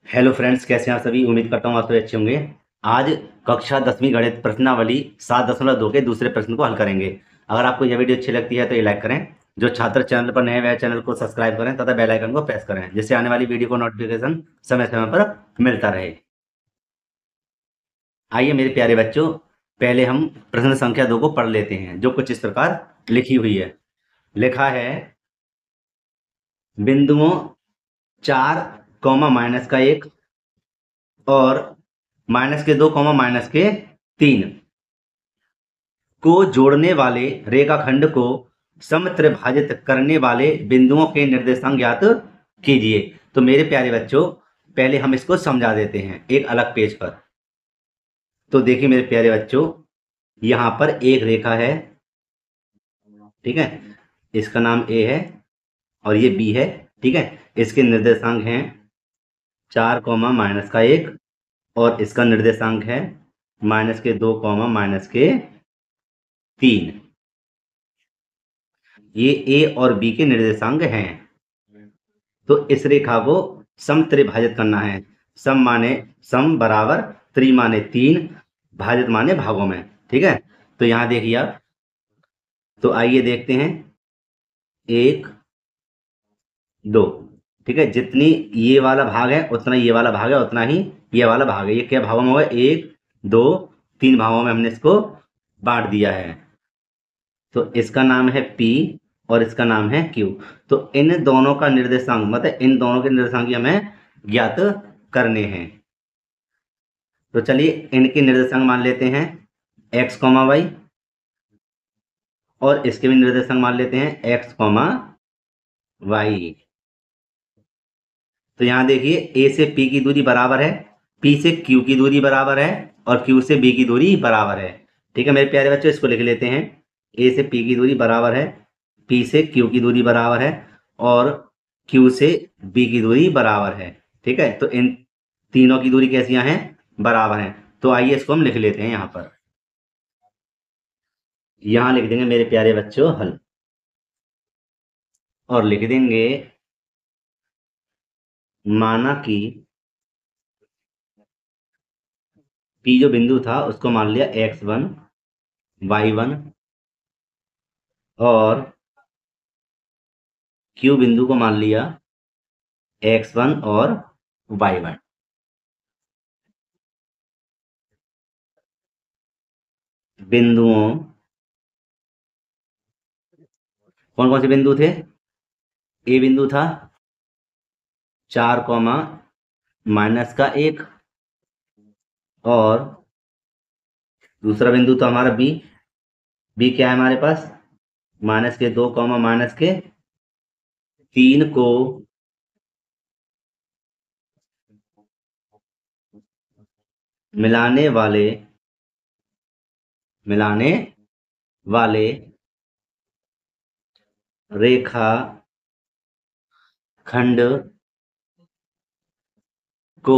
Hello friends, कैसे हैं आप सभी। उम्मीद करता हूँ आप सभी अच्छे होंगे। आज कक्षा 10वीं गणित प्रश्नावली 7.2 के दूसरे प्रश्न को हल करेंगे। अगर आपको यह वीडियो अच्छी लगती है तो ये लाइक करें। जो छात्र चैनल पर नए हैं चैनल को सब्सक्राइब करें तथा बेल आइकन को प्रेस करें, जिससे आने वाली वीडियो को नोटिफिकेशन समय समय पर मिलता रहे। आइए मेरे प्यारे बच्चों, पहले हम प्रश्न संख्या 2 को पढ़ लेते हैं, जो कुछ इस प्रकार लिखी हुई है। लिखा है, बिंदुओं 4 कॉमा माइनस का 1 और -2 कॉमा -3 को जोड़ने वाले रेखाखंड को समत्रिभाजित करने वाले बिंदुओं के निर्देशांक ज्ञात कीजिए। तो मेरे प्यारे बच्चों, पहले हम इसको समझा देते हैं एक अलग पेज पर। तो देखिए मेरे प्यारे बच्चों, यहाँ पर एक रेखा है, ठीक है। इसका नाम ए है और ये बी है, ठीक है। इसके निर्देशांक हैं 4 कॉमा -1 और इसका निर्देशांक है -2 कॉमा -3। ये ए और बी के निर्देशांक हैं। तो इस रेखा को समत्रिभाजित करना है। सम माने सम बराबर, त्रि माने 3, भाजित माने भागों में, ठीक है। तो यहां देखिए आप, तो आइए देखते हैं। 1 2, ठीक है। जितनी ये वाला भाग है उतना ये वाला भाग है, उतना ही ये वाला भाग है। ये क्या भागों में हुआ, 1 2 3 भागों में हमने इसको बांट दिया है। तो इसका नाम है P और इसका नाम है Q। तो इन दोनों का निर्देशांक, मतलब इन दोनों के निर्देशांक ही हमें ज्ञात करने हैं। तो चलिए इनके निर्देशांक मान लेते हैं x कॉमा वाई, और इसके भी निर्देशांक मान लेते हैं x कॉमा वाई। तो यहां देखिए, a से p की दूरी बराबर है, p से q की दूरी बराबर है और q से b की दूरी बराबर है, ठीक है। मेरे प्यारे बच्चों, इसको लिख लेते हैं। a से p की दूरी बराबर है, p से q की दूरी बराबर है और q से b की दूरी बराबर है, ठीक है। तो इन तीनों की दूरी कैसियां हैं, बराबर हैं। तो आइए इसको हम लिख लेते हैं यहां पर। यहां लिख देंगे मेरे प्यारे बच्चों हल, और लिख देंगे माना कि P जो बिंदु था उसको मान लिया x1 y1, और Q बिंदु को मान लिया x1 और y1। बिंदुओं, कौन कौन से बिंदु थे। ए बिंदु था 4 कॉमा -1, और दूसरा बिंदु तो हमारा बी। बी क्या है हमारे पास, -2 कॉमा -3 को मिलाने वाले मिलाने वाले रेखा खंड को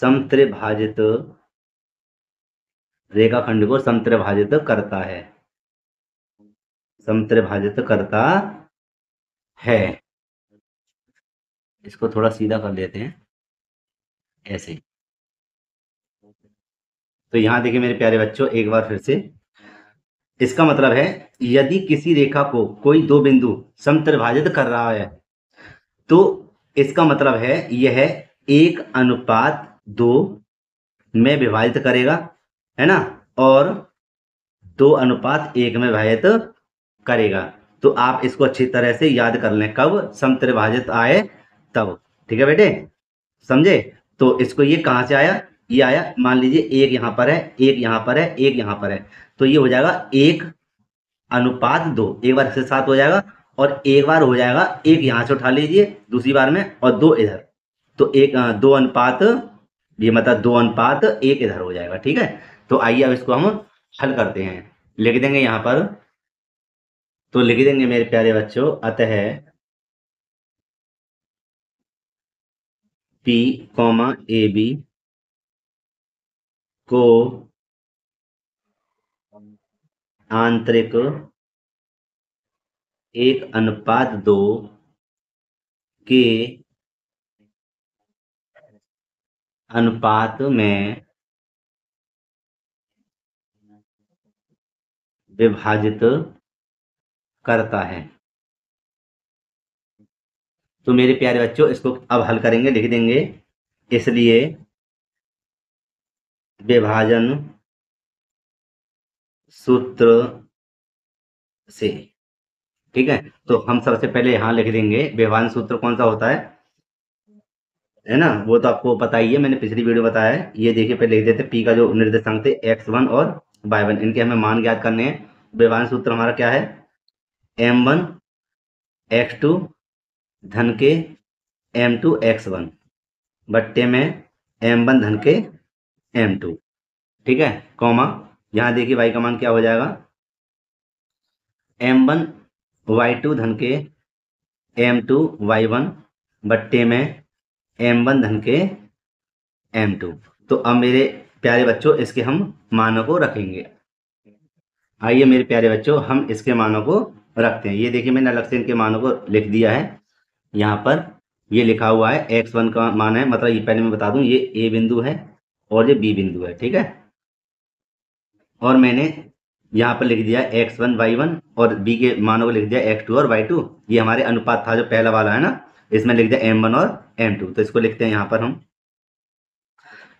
समत्रिभाजित रेखाखंड को समत्रिभाजित करता है, समत्रिभाजित करता है। इसको थोड़ा सीधा कर लेते हैं ऐसे। तो यहां देखिए मेरे प्यारे बच्चों, एक बार फिर से, इसका मतलब है यदि किसी रेखा को कोई दो बिंदु समत्रिभाजित कर रहा है तो इसका मतलब है यह 1:2 में विभाजित करेगा, है ना, और 2:1 में विभाजित करेगा। तो आप इसको अच्छी तरह से याद कर लें, कब समत्रिभाजित आए तब, ठीक है बेटे, समझे। तो इसको, ये कहां से आया, ये आया, मान लीजिए एक यहां पर है, एक यहां पर है, एक यहां पर है। तो ये हो जाएगा 1:2, एक बार से 7 हो जाएगा, और एक बार हो जाएगा एक यहां से उठा लीजिए दूसरी बार में, और 2 इधर। तो 2 अनुपात, ये मतलब 2:1 इधर हो जाएगा, ठीक है। तो आइए अब इसको हम हल करते हैं। लिख देंगे यहां पर, तो लिख देंगे मेरे प्यारे बच्चों, अतः P कॉमा ए बी को आंतरिक 1:2 के अनुपात में विभाजित करता है। तो मेरे प्यारे बच्चों इसको अब हल करेंगे, लिख देंगे। इसलिए विभाजन सूत्र से, ठीक है। तो हम सबसे पहले यहां लिख देंगे विभाजन सूत्र कौन सा होता है ना, वो तो आपको पता ही है, मैंने पिछली वीडियो बताया है। ये देखिए पहले लिख देते पी का जो निर्देशांक थे x1 और y1, इनके हमें मान ज्ञात करने हैं। विभाजन सूत्र हमारा क्या है, m1 x2 धन के m2 x1 बट्टे में m1 धन के m2, ठीक है, कॉमा। यहां देखिए y का मान क्या हो जाएगा, m1 y2 धन के m2 y1 बट्टे में m1 धन के m2। तो अब मेरे प्यारे बच्चों इसके हम मानों को रखेंगे। आइए मेरे प्यारे बच्चों हम इसके मानों को रखते हैं। ये देखिए मैंने अलग से इनके मानों को लिख दिया है। यहाँ पर ये लिखा हुआ है x1 का मान है, मतलब ये पहले मैं बता दूं ये a बिंदु है और ये b बिंदु है, ठीक है। और मैंने यहाँ पर लिख दिया x1 y1 और b के मानों को लिख दिया x2 और y2। ये हमारे अनुपात था जो पहला वाला है ना, इसमें लिख दिया m1 और m2। तो इसको लिखते हैं यहाँ पर हम।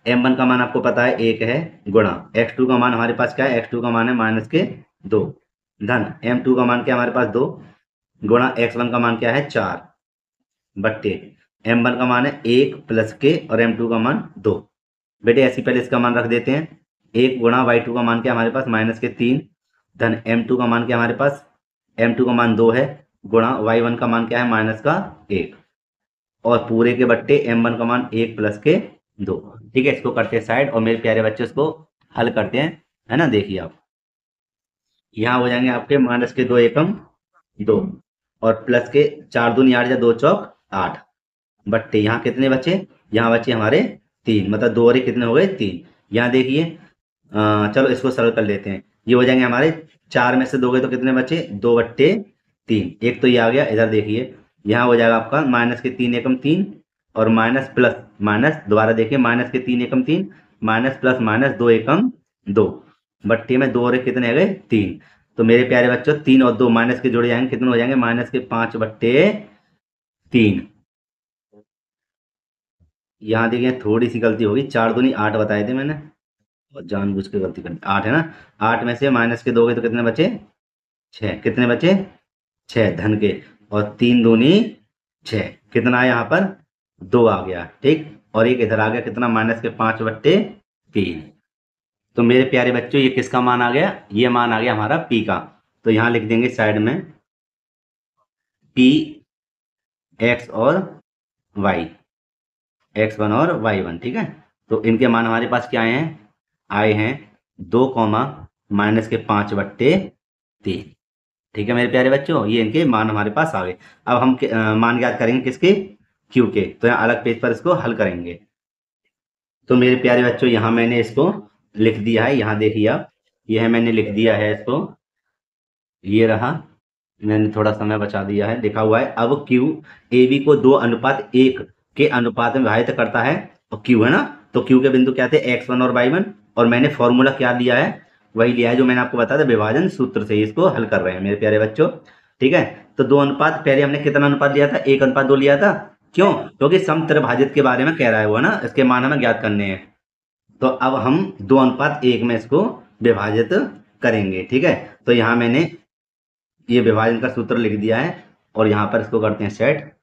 m1 का मान आपको पता है 1 है, गुणा x2 का मान हमारे पास क्या है, x2 का मान है -2 धन m2 का मान क्या है हमारे पास 2 गुणा x1 का मान क्या है 4 बट्टे m1 का मान है 1 प्लस के और m2 का मान 2। बेटे ऐसे पहले इसका मान रख देते हैं। 1 गुणा y2 का मान क्या हमारे पास -3 धन m2 का मान क्या हमारे पास, m2 का मान 2 है, गुणा y1 का मान क्या है -1 और पूरे के बट्टे m1 का मान 1 प्लस के 2, ठीक है। इसको करते हैं साइड और मेरे प्यारे बच्चे इसको हल करते हैं, है ना। देखिए आप यहाँ हो जाएंगे आपके -2 एकम 2 और प्लस के 4 दूनी 8 या 2 चौक 8 बट्टे यहाँ कितने बचे, यहाँ बचे हमारे 3, मतलब 2 और 1 कितने हो गए 3। यहाँ देखिए चलो इसको सरल कर लेते हैं। ये हो जाएंगे हमारे 4 में से 2 गए तो कितने बचे 2/3, एक तो ये आ गया। इधर देखिए यहाँ हो जाएगा आपका -3 एकम 3 और माइनस प्लस माइनस, दोबारा देखिए -3 एकम 3 माइनस प्लस -2 एकम 2 बट्टे में 2 और 1 कितने आ गए 3। तो मेरे प्यारे बच्चों 3 और 2 माइनस के जोड़े जाएंगे कितने हो जाएंगे -5/3। यहाँ देखिए थोड़ी सी गलती होगी, 4 दूनी 8 बताए थे मैंने और जानबूझ के गलती कर 8 है ना। 8 में से माइनस के 2 गए तो कितने बचे 6, कितने बचे 6 धन के और 3 दूनी 6 कितना है यहाँ पर 2 आ गया, ठीक। और एक इधर आ गया कितना -5/3। तो मेरे प्यारे बच्चों ये किसका मान आ गया, ये मान आ गया हमारा p का। तो यहाँ लिख देंगे साइड में p x और y, x1 और y1, ठीक है। तो इनके मान हमारे पास क्या आए हैं 2 -5/3, ठीक है मेरे प्यारे बच्चों। ये इनके मान हमारे पास आ गए। अब हम मान ज्ञात करेंगे किसके, q के। तो यहाँ अलग पेज पर इसको हल करेंगे। तो मेरे प्यारे बच्चों यहाँ मैंने इसको लिख दिया है, यहाँ देखिए आप यह मैंने लिख दिया है इसको, ये रहा, मैंने थोड़ा समय बचा दिया है, लिखा हुआ है अब q ab को 2:1 के अनुपात में विभाजित करता है। और q है ना, तो q के बिंदु क्या थे x1 और y1 और मैंने फॉर्मूला क्या लिया है वही लिया है जो मैंने आपको बताया था विभाजन सूत्र से। इसको हल कर रहे हैं मेरे प्यारे बच्चों, ठीक है। तो 2 अनुपात, पहले हमने कितना अनुपात लिया था 1:2 लिया था, क्यों, क्योंकि समत्रिभाजित के बारे में कह रहा है वो ना, इसके मान हमें ज्ञात करने हैं। तो अब हम 2:1 में इसको विभाजित करेंगे, ठीक है। तो यहाँ मैंने ये विभाजन का सूत्र लिख दिया है और यहाँ पर इसको करते हैं सेट।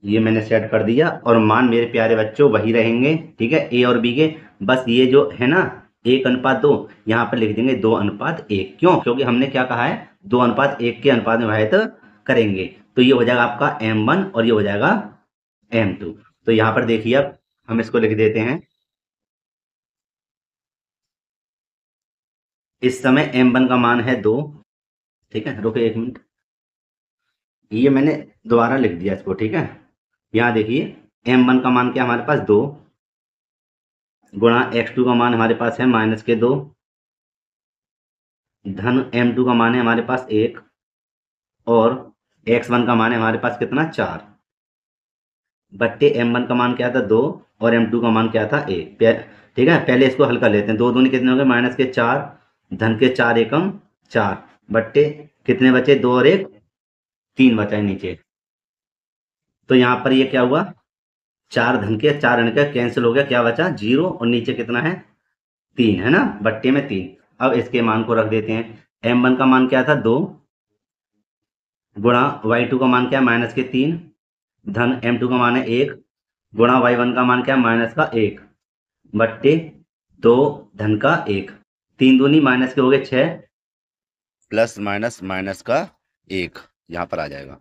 ये मैंने सेट कर दिया और मान मेरे प्यारे बच्चों वही रहेंगे, ठीक है, ए और बी के। बस ये जो है ना 1:2 यहाँ पर लिख देंगे 2:1, क्यों, क्योंकि हमने क्या कहा है 2:1 के अनुपात में विभाजित करेंगे। तो ये हो जाएगा आपका m1 और ये हो जाएगा m2। तो यहाँ पर देखिए अब हम इसको लिख देते हैं। इस समय m1 का मान है 2, ठीक है, रुके 1 मिनट, ये मैंने दोबारा लिख दिया इसको, ठीक है। यहाँ देखिए m1 का मान क्या हमारे पास 2 गुणा x2 का मान हमारे पास है -2 धन m2 का मान है हमारे पास 1 और x1 का मान है हमारे पास कितना 4 बट्टे m1 का मान क्या था 2 और m2 का मान क्या था 1। ठीक है, पहले इसको हल कर लेते हैं। 2 दूनी कितने हो गए माइनस के 4 धन के 4 एकम 4 बट्टे कितने बचे 2 और 1 3 बचा है नीचे। तो यहाँ पर ये क्या हुआ 4 धन के 4 ऋण का कैंसिल हो गया, क्या बचा 0 और नीचे कितना है 3 है ना, बट्टे में 3। अब इसके मान को रख देते हैं। m1 का मान क्या था 2 गुणा y2 का मान क्या है माइनस के 3 धन m2 का मान है 1 गुणा y1 का मान क्या है माइनस का 1 बट्टे 2 धन का 1 3 दूनी माइनस के हो गए 6 प्लस माइनस माइनस का 1 यहाँ पर आ जाएगा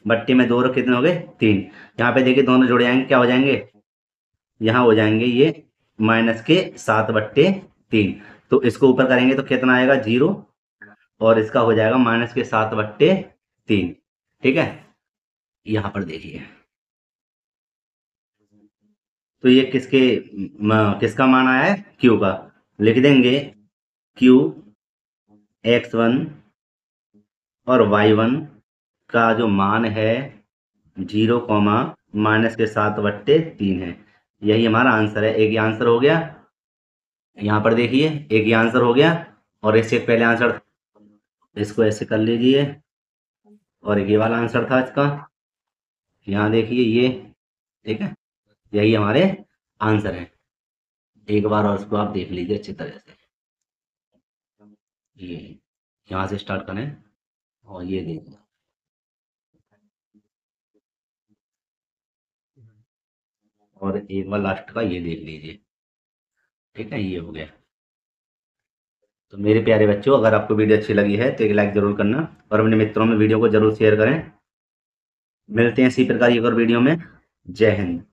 बट्टे में 2 और कितने हो गए 3। यहाँ पे देखिए दोनों जुड़ जाएंगे, क्या हो जाएंगे यहाँ हो जाएंगे ये माइनस के 7 बट्टे 3। तो इसको ऊपर करेंगे तो कितना आएगा 0 और इसका हो जाएगा माइनस के 7 बट्टे 3। ठीक है, यहाँ पर देखिए तो ये किसका मान आया है q का। लिख देंगे q x1 और y1 का जो मान है 0 माइनस के 7 बट्टे 3 है। यही हमारा आंसर है। एक ये आंसर हो गया, यहाँ पर देखिए एक ये आंसर हो गया और इससे पहले आंसर इसको ऐसे कर लीजिए और ये वाला आंसर था इसका, यहाँ देखिए ये। ठीक है, यही हमारे आंसर है। एक बार और इसको आप देख लीजिए अच्छी तरह से। ये यहाँ से स्टार्ट करें और ये देखिए और एक बार लास्ट का ये देख लीजिए। ठीक है, ये हो गया। तो मेरे प्यारे बच्चों अगर आपको वीडियो अच्छी लगी है तो एक लाइक जरूर करना और अपने मित्रों में वीडियो को जरूर शेयर करें। मिलते हैं इसी प्रकार की एक और वीडियो में। जय हिंद।